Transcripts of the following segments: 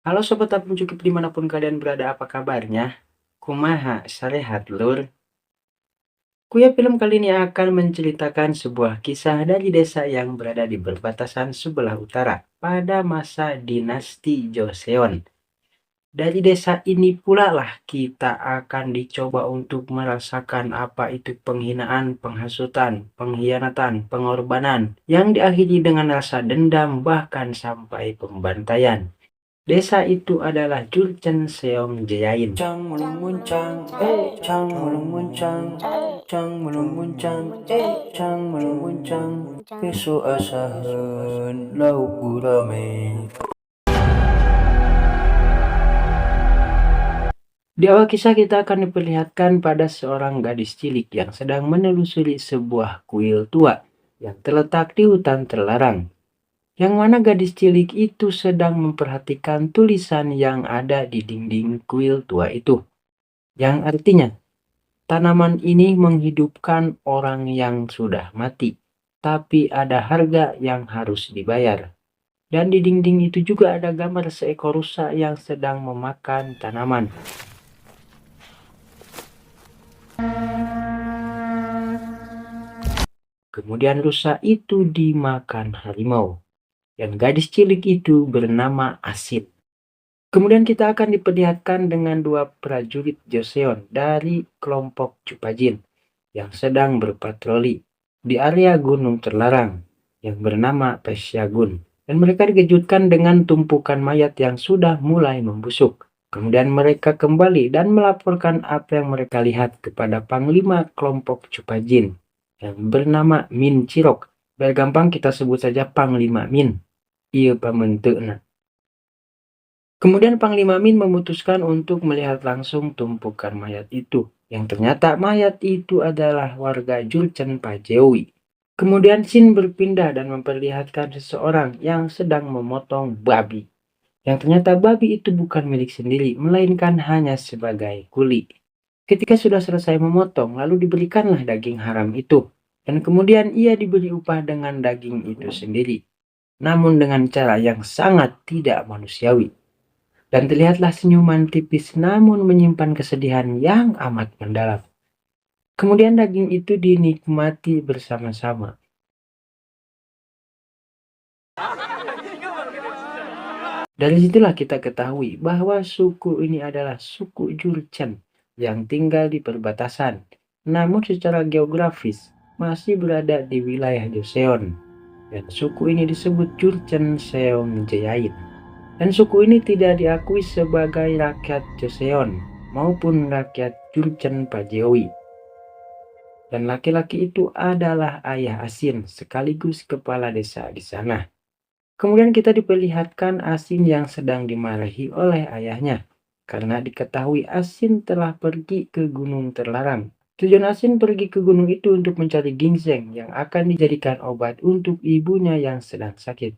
Halo Sobat Apung Cukup dimanapun kalian berada, apa kabarnya? Kumaha, sarehat lur? Kuya film kali ini akan menceritakan sebuah kisah dari desa yang berada di perbatasan sebelah utara pada masa dinasti Joseon. Dari desa ini pula lah kita akan dicoba untuk merasakan apa itu penghinaan, penghasutan, pengkhianatan, pengorbanan yang diakhiri dengan rasa dendam bahkan sampai pembantaian. Desa itu adalah Jurchen Seong Jeyain. Cang mulung muncang, cang mulung muncang, cang mulung muncang, cang mulung muncang. Besok asahan lauk gurame. Di awal kisah kita akan diperlihatkan pada seorang gadis cilik yang sedang menelusuri sebuah kuil tua yang terletak di hutan terlarang. Yang mana gadis cilik itu sedang memperhatikan tulisan yang ada di dinding kuil tua itu. Yang artinya, tanaman ini menghidupkan orang yang sudah mati, tapi ada harga yang harus dibayar. Dan di dinding itu juga ada gambar seekor rusa yang sedang memakan tanaman. Kemudian rusa itu dimakan harimau. Dan gadis cilik itu bernama Asit. Kemudian kita akan diperlihatkan dengan dua prajurit Joseon dari kelompok Cupajin yang sedang berpatroli di area gunung terlarang yang bernama Pesyagun. Dan mereka dikejutkan dengan tumpukan mayat yang sudah mulai membusuk. Kemudian mereka kembali dan melaporkan apa yang mereka lihat kepada Panglima kelompok Cupajin yang bernama Min Chirok. Biar gampang kita sebut saja Panglima Min. Iya pamenteuna. Kemudian Panglima Min memutuskan untuk melihat langsung tumpukan mayat itu, yang ternyata mayat itu adalah warga Jurchen Pajewi. Kemudian Shin berpindah dan memperlihatkan seseorang yang sedang memotong babi. Yang ternyata babi itu bukan milik sendiri, melainkan hanya sebagai kuli. Ketika sudah selesai memotong, lalu diberikanlah daging haram itu. Dan kemudian ia diberi upah dengan daging itu sendiri. Namun dengan cara yang sangat tidak manusiawi. Dan terlihatlah senyuman tipis namun menyimpan kesedihan yang amat mendalam. Kemudian daging itu dinikmati bersama-sama. Dari situlah kita ketahui bahwa suku ini adalah suku Jurchen yang tinggal di perbatasan. Namun secara geografis masih berada di wilayah Joseon. Dan suku ini disebut Jurchen Seong Jeyain. Dan suku ini tidak diakui sebagai rakyat Joseon maupun rakyat Jurchen Pajewi. Dan laki-laki itu adalah ayah Asin sekaligus kepala desa di sana. Kemudian kita diperlihatkan Asin yang sedang dimarahi oleh ayahnya karena diketahui Asin telah pergi ke gunung terlarang. Tujuan Asin pergi ke gunung itu untuk mencari ginseng yang akan dijadikan obat untuk ibunya yang sedang sakit.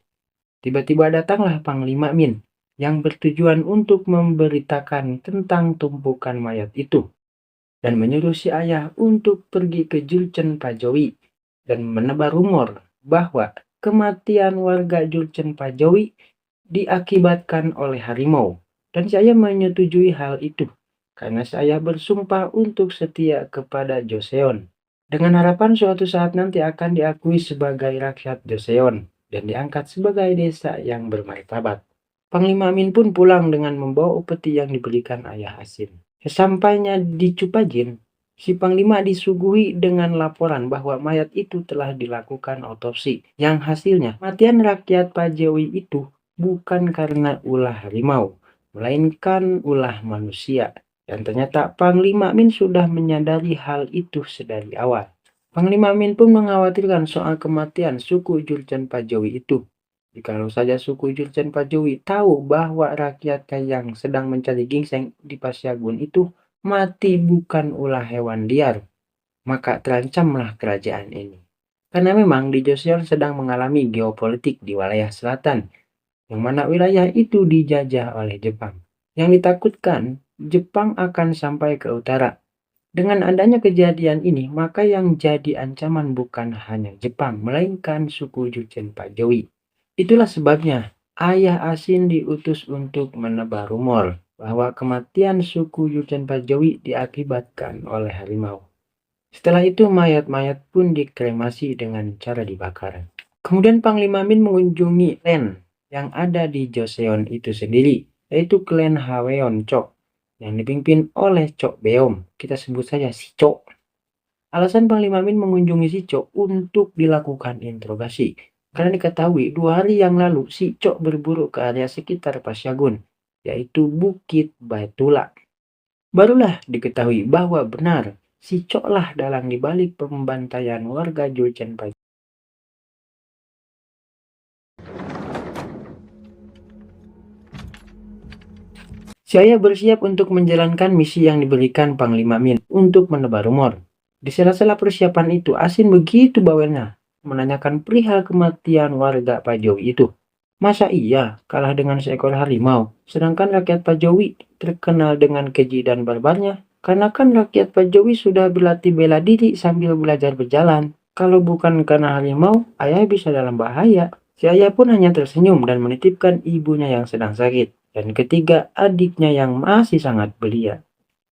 Tiba-tiba datanglah Panglima Min yang bertujuan untuk memberitakan tentang tumpukan mayat itu dan menyuruh si ayah untuk pergi ke Jurchen Pajowi dan menebar rumor bahwa kematian warga Jurchen Pajowi diakibatkan oleh harimau. Dan saya menyetujui hal itu karena saya bersumpah untuk setia kepada Joseon dengan harapan suatu saat nanti akan diakui sebagai rakyat Joseon dan diangkat sebagai desa yang bermartabat. Panglima Min pun pulang dengan membawa upeti yang diberikan ayah Asin. Sesampainya di Cupajin, si Panglima disuguhi dengan laporan bahwa mayat itu telah dilakukan otopsi, yang hasilnya kematian rakyat Pajewi itu bukan karena ulah harimau, melainkan ulah manusia. Dan ternyata Panglima Min sudah menyadari hal itu sedari awal. Panglima Min pun mengkhawatirkan soal kematian suku Jurchen Pajowi itu. Jikalau saja suku Jurchen Pajowi tahu bahwa rakyatnya yang sedang mencari ginseng di Pasyagun itu mati bukan ulah hewan liar, maka terancamlah kerajaan ini. Karena memang di Joseon sedang mengalami geopolitik di wilayah selatan, yang mana wilayah itu dijajah oleh Jepang. Yang ditakutkan, Jepang akan sampai ke utara. Dengan adanya kejadian ini, maka yang jadi ancaman bukan hanya Jepang, melainkan suku Jurchen Pajowi. Itulah sebabnya ayah Asin diutus untuk menebar rumor bahwa kematian suku Jurchen Pajawi diakibatkan oleh harimau. Setelah itu mayat-mayat pun dikremasi dengan cara dibakar. Kemudian Panglima Min mengunjungi klan yang ada di Joseon itu sendiri, yaitu klan Hwaeon Chok yang dipimpin oleh Chok Beom. Kita sebut saja si Chok. Alasan Panglima Min mengunjungi si Chok untuk dilakukan interogasi. Karena diketahui 2 hari yang lalu si Chok berburu ke area sekitar Pasyagun, yaitu Bukit Baitullah. Barulah diketahui bahwa benar si Chok lah dalang dibalik pembantaian warga Jurchen Pajawi. Saya bersiap untuk menjalankan misi yang diberikan Panglima Min untuk menebar rumor. Di sela-sela persiapan itu, Asin begitu bawelnya menanyakan perihal kematian warga Pajawi itu. Masa iya kalah dengan seekor harimau, sedangkan rakyat Pajawi terkenal dengan keji dan barbarnya? Karena kan rakyat Pajawi sudah berlatih bela diri sambil belajar berjalan. Kalau bukan karena harimau, ayah bisa dalam bahaya. Si ayah pun hanya tersenyum dan menitipkan ibunya yang sedang sakit, dan ketiga adiknya yang masih sangat belia.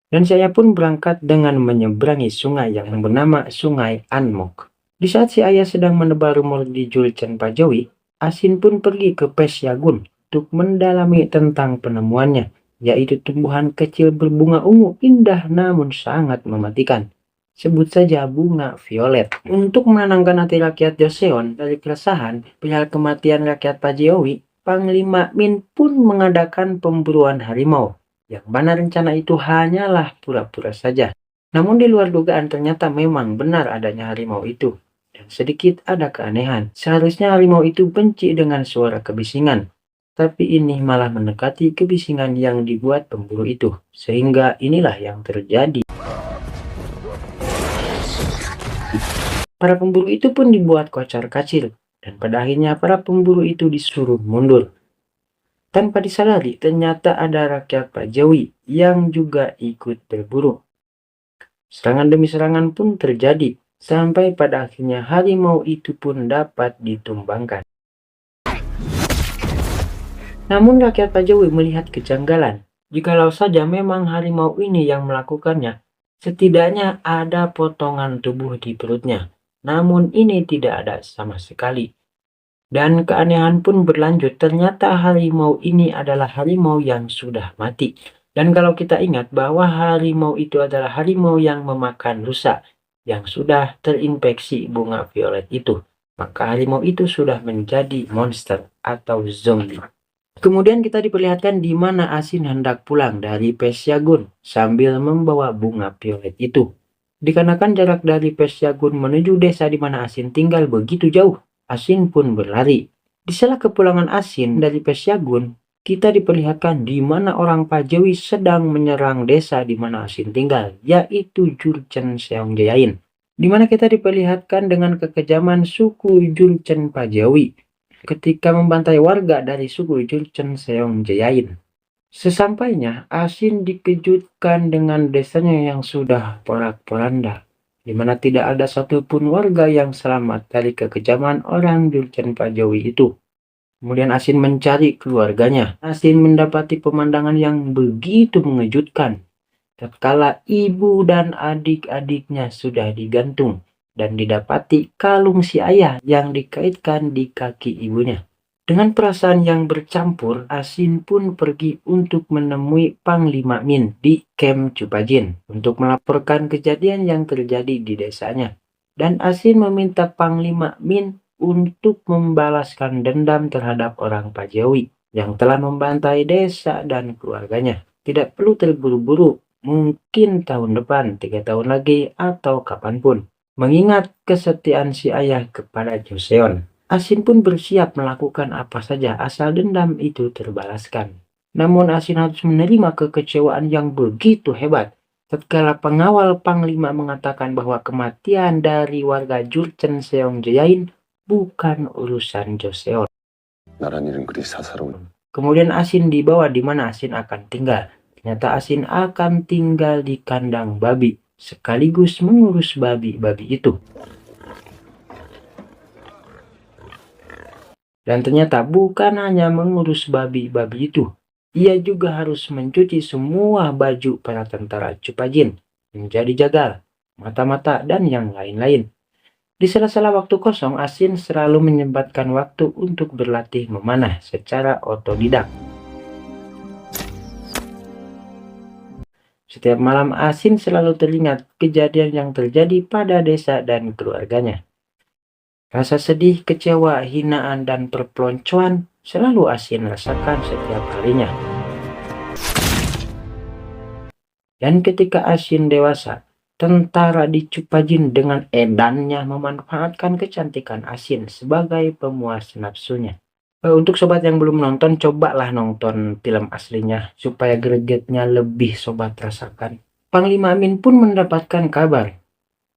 Dan saya pun berangkat dengan menyeberangi sungai yang bernama Sungai Anmok. Di saat si ayah sedang menebar rumor di Jurchen Pajawi, Asin pun pergi ke Pesyagun untuk mendalami tentang penemuannya, yaitu tumbuhan kecil berbunga ungu indah namun sangat mematikan. Sebut saja bunga violet. Untuk menenangkan hati rakyat Joseon dari keresahan perihal kematian rakyat Pajawi, Panglima Min pun mengadakan pemburuan harimau. Yang mana rencana itu hanyalah pura-pura saja. Namun di luar dugaan ternyata memang benar adanya harimau itu. Dan sedikit ada keanehan. Seharusnya harimau itu benci dengan suara kebisingan. Tapi ini malah mendekati kebisingan yang dibuat pemburu itu. Sehingga inilah yang terjadi. Para pemburu itu pun dibuat kocar-kacir. Dan pada akhirnya para pemburu itu disuruh mundur. Tanpa disadari, ternyata ada rakyat Pajawi yang juga ikut berburu. Serangan demi serangan pun terjadi, sampai pada akhirnya harimau itu pun dapat ditumbangkan. Namun rakyat Pajawi melihat kejanggalan. Jikalau saja memang harimau ini yang melakukannya, setidaknya ada potongan tubuh di perutnya. Namun ini tidak ada sama sekali. Dan keanehan pun berlanjut, ternyata harimau ini adalah harimau yang sudah mati. Dan kalau kita ingat bahwa harimau itu adalah harimau yang memakan rusa yang sudah terinfeksi bunga violet itu, maka harimau itu sudah menjadi monster atau zombie. Kemudian kita diperlihatkan di mana Asin hendak pulang dari Pesyagun sambil membawa bunga violet itu. Dikarenakan jarak dari Pesyagun menuju desa di mana Asin tinggal begitu jauh, Asin pun berlari. Di sela kepulangan Asin dari Pesyagun, kita diperlihatkan di mana orang Pajawi sedang menyerang desa di mana Asin tinggal, yaitu Jurchen Seongjayain. Di mana kita diperlihatkan dengan kekejaman suku Jurchen Pajawi ketika membantai warga dari suku Jurchen Seongjayain. Sesampainya, Asin dikejutkan dengan desanya yang sudah porak-poranda, di mana tidak ada satupun warga yang selamat dari kekejaman orang Jurchen Pajawi itu. Kemudian Asin mencari keluarganya. Asin mendapati pemandangan yang begitu mengejutkan. Tatkala ibu dan adik-adiknya sudah digantung dan didapati kalung si ayah yang dikaitkan di kaki ibunya. Dengan perasaan yang bercampur, Asin pun pergi untuk menemui Panglima Min di Camp Chupajin untuk melaporkan kejadian yang terjadi di desanya. Dan Asin meminta Panglima Min untuk membalaskan dendam terhadap orang Pajawi yang telah membantai desa dan keluarganya. Tidak perlu terburu-buru, mungkin tahun depan, 3 tahun lagi, atau kapanpun. Mengingat kesetiaan si ayah kepada Joseon, Asin pun bersiap melakukan apa saja asal dendam itu terbalaskan. Namun Asin harus menerima kekecewaan yang begitu hebat tatkala pengawal Panglima mengatakan bahwa kematian dari warga Jurchen Seongjayain bukan urusan Joseon. Kemudian Asin dibawa di mana Asin akan tinggal. Ternyata Asin akan tinggal di kandang babi, sekaligus mengurus babi-babi itu. Dan ternyata bukan hanya mengurus babi-babi itu, ia juga harus mencuci semua baju para tentara Cupajin, menjadi jagal, mata-mata, dan yang lain-lain. Di sela-sela waktu kosong, Asin selalu menyempatkan waktu untuk berlatih memanah secara otodidak. Setiap malam Asin selalu teringat kejadian yang terjadi pada desa dan keluarganya. Rasa sedih, kecewa, hinaan, dan perpeloncoan selalu Asin rasakan setiap harinya. Dan ketika Asin dewasa, tentara di Cupajin dengan edannya memanfaatkan kecantikan Asin sebagai pemuas nafsunya. Untuk sobat yang belum nonton, cobalah nonton film aslinya supaya gregetnya lebih sobat rasakan. Panglima Amin pun mendapatkan kabar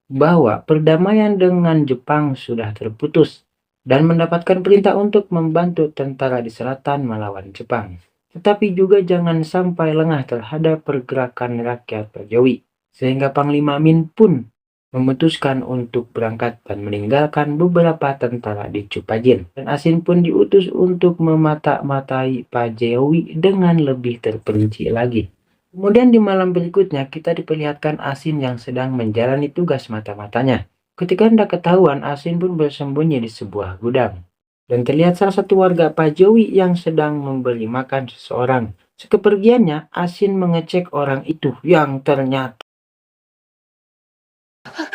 bahwa perdamaian dengan Jepang sudah terputus dan mendapatkan perintah untuk membantu tentara di selatan melawan Jepang. Tetapi juga jangan sampai lengah terhadap pergerakan rakyat Jawi, sehingga Panglima Amin pun memutuskan untuk berangkat dan meninggalkan beberapa tentara di Cupajin. Dan Asin pun diutus untuk memata-matai Pajawi dengan lebih terperinci lagi. Kemudian di malam berikutnya kita diperlihatkan Asin yang sedang menjalani tugas mata-matanya. Ketika hendak ketahuan, Asin pun bersembunyi di sebuah gudang. Dan terlihat salah satu warga Pajawi yang sedang memberi makan seseorang. Sekepergiannya, Asin mengecek orang itu yang ternyata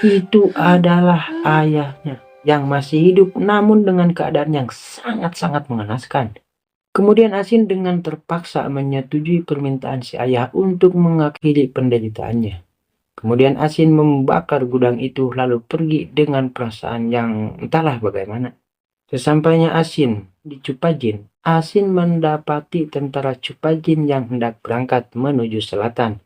itu adalah ayahnya yang masih hidup namun dengan keadaan yang sangat-sangat mengenaskan. Kemudian Asin dengan terpaksa menyetujui permintaan si ayah untuk mengakhiri penderitaannya. Kemudian Asin membakar gudang itu lalu pergi dengan perasaan yang entahlah bagaimana. Sesampainya Asin di Cupajin, Asin mendapati tentara Cupajin yang hendak berangkat menuju selatan.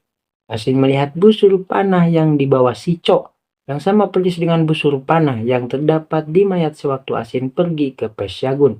Asin melihat busur panah yang dibawa si Cok, yang sama persis dengan busur panah yang terdapat di mayat sewaktu Asin pergi ke Pesyagun.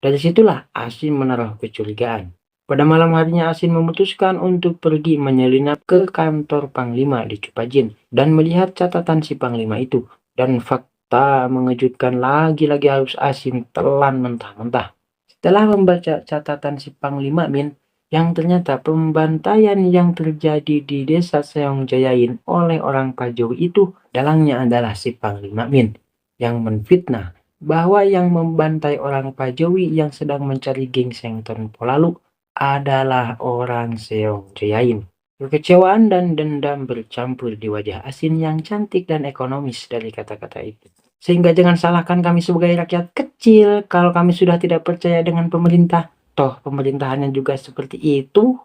Dari situlah Asin menaruh kecurigaan. Pada malam harinya Asin memutuskan untuk pergi menyelinap ke kantor Panglima di Cupajin dan melihat catatan si Panglima itu. Dan fakta mengejutkan lagi-lagi harus Asin telan mentah-mentah. Setelah membaca catatan si Panglima Min, yang ternyata pembantaian yang terjadi di desa Seongjayain oleh orang Pajawi itu dalangnya adalah si Panglima Min yang menfitnah bahwa yang membantai orang Pajawi yang sedang mencari gingseng Polalu adalah orang Seongjayain. Kekecewaan dan dendam bercampur di wajah Asin yang cantik dan ekonomis dari kata-kata itu. Sehingga jangan salahkan kami sebagai rakyat kecil kalau kami sudah tidak percaya dengan pemerintah. Toh pemerintahannya juga seperti itu.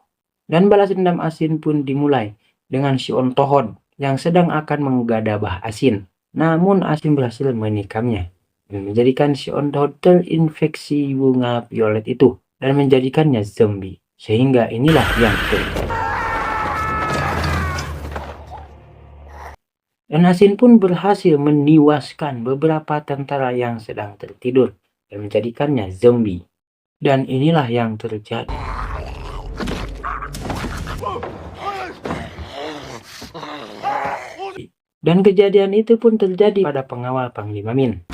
Dan balas dendam Asin pun dimulai dengan si Ontohon yang sedang akan menggadabah Asin. Namun Asin berhasil menikamnya dan menjadikan si Ontohon terinfeksi bunga violet itu dan menjadikannya zombie. Sehingga inilah yang terjadi. Dan Asin pun berhasil meniwaskan beberapa tentara yang sedang tertidur dan menjadikannya zombie. Dan inilah yang terjadi. Dan kejadian itu pun terjadi pada pengawal Panglima Min.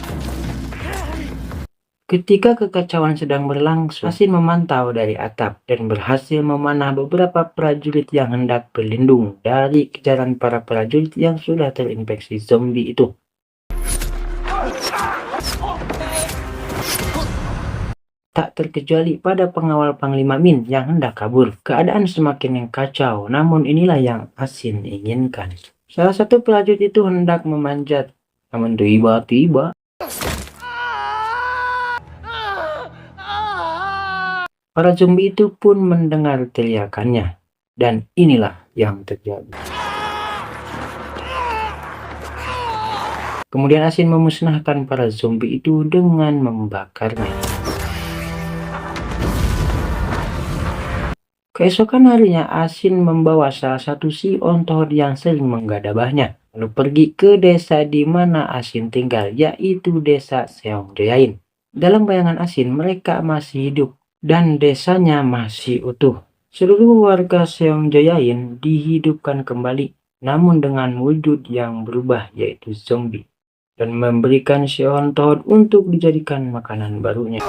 Ketika kekacauan sedang berlangsung, Asin memantau dari atap dan berhasil memanah beberapa prajurit yang hendak berlindung dari kejaran para prajurit yang sudah terinfeksi zombie itu. Tak terkecuali pada pengawal Panglima Min yang hendak kabur. Keadaan semakin kacau, namun inilah yang Asin inginkan. Salah satu prajurit itu hendak memanjat, namun tiba-tiba para zombie itu pun mendengar teriakannya, dan inilah yang terjadi. Kemudian Asin memusnahkan para zombie itu dengan membakarnya. Keesokan harinya Asin membawa salah satu si Ontohon yang sering menggadabahnya, lalu pergi ke desa di mana Asin tinggal, yaitu desa Seongjayain. Dalam bayangan Asin, mereka masih hidup dan desanya masih utuh. Seluruh warga Seongjayain dihidupkan kembali, namun dengan wujud yang berubah yaitu zombie, dan memberikan si Ontohon untuk dijadikan makanan barunya.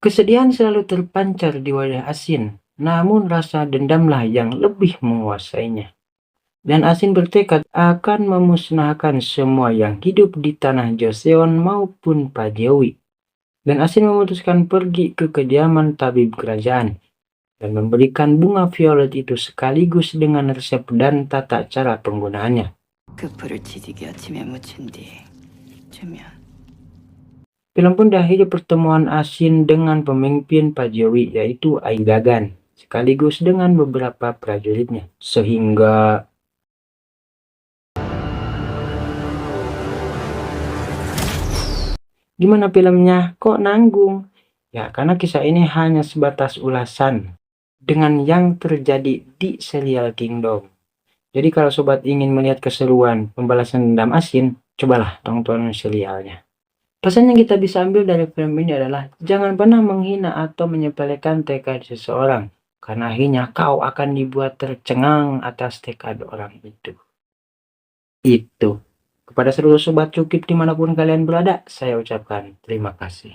Kesedihan selalu terpancar di wajah Asin, namun rasa dendamlah yang lebih menguasainya. Dan Asin bertekad akan memusnahkan semua yang hidup di tanah Joseon maupun Pajewi. Dan Asin memutuskan pergi ke kediaman tabib kerajaan dan memberikan bunga violet itu sekaligus dengan resep dan tata cara penggunaannya. Film pun diakhiri pertemuan Asin dengan pemimpin Pajewi yaitu Aigagan, sekaligus dengan beberapa prajuritnya. Sehingga gimana filmnya? Kok nanggung? Ya, karena kisah ini hanya sebatas ulasan dengan yang terjadi di serial Kingdom. Jadi kalau sobat ingin melihat keseruan pembalasan dendam Asin, cobalah tonton serialnya. Pesan yang kita bisa ambil dari film ini adalah jangan pernah menghina atau menyepelekan tekad seseorang, karena akhirnya kau akan dibuat tercengang atas tekad orang itu. Itu. Kepada seluruh sobat cukip dimanapun kalian berada, saya ucapkan terima kasih.